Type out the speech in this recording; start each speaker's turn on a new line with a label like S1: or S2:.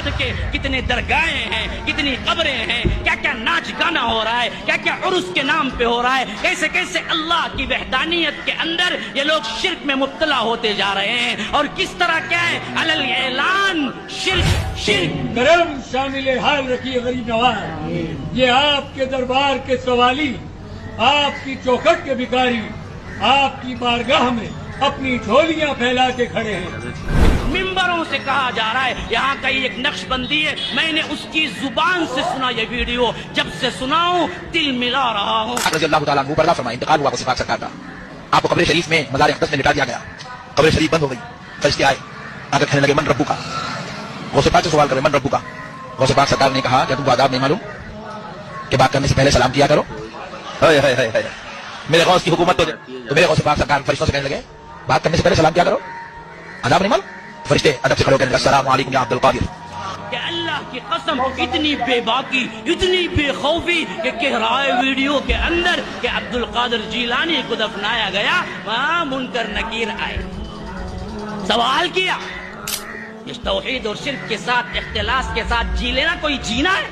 S1: اولاد کے کتنے درگاہیں ہیں، کتنی قبریں ہیں، کیا کیا ناچ گانا ہو رہا ہے، کیا کیا عرس کے نام پہ ہو رہا ہے، کیسے کیسے اللہ کی وحدانیت کے اندر یہ لوگ شرک میں مبتلا ہوتے جا رہے ہیں، اور کس طرح کیا ہے علل اعلان شرک
S2: کرم شامل حال رکھیے غریب نواز، یہ آپ کے دربار کے سوالی، آپ کی چوکھٹ کے بھکاری آپ کی بارگاہ میں اپنی جھولیاں پھیلا کے کھڑے ہیں۔
S1: ممبروں سے کہا جا رہا ہے یہاں کا ایک نقش بندی ہے، میں نے اس کی زبان سے سنا یہ ویڈیو، جب سے سناؤں دل ملا رہا ہوں۔
S3: رضی اللہ تعالیٰ عنہ پردہ فرمائے، انتقال ہوا غوث پاک سرکار کا، آپ کو قبر شریف میں مزار اقدس میں لٹا دیا گیا، قبر شریف بند ہو گئی، فرشتے آئے آ کر کہنے لگے من ربو کا، غوث پاک سے سوال کرے من ربو کا، غوث پاک سرکار نے کہا کیا تم کو آداب نہیں معلوم کہ بات کرنے سے پہلے سلام کیا کرو؟ میرے غوث کی حکومت تو میرے غوث پاک سرکار فرشتوں سے کہنے لگے بات کرنے سے پہلے سلام کیا کرو، آداب نہیں معلوم؟ فرشتے ادب سے کھڑے ہو کہنے لگے السلام علیکم یا عبد القادر۔
S1: کہ اللہ کی قسم اتنی بے باکی، اتنی بے خوفی کہ کہہ رہا ہے ویڈیو کے اندر کہ عبد القادر جیلانی کو دفنایا گیا، وہاں منکر نکیر آئے، سوال کیا اس توحید اور شرک کے ساتھ اختلاس کے ساتھ جی لینا کوئی جینا ہے؟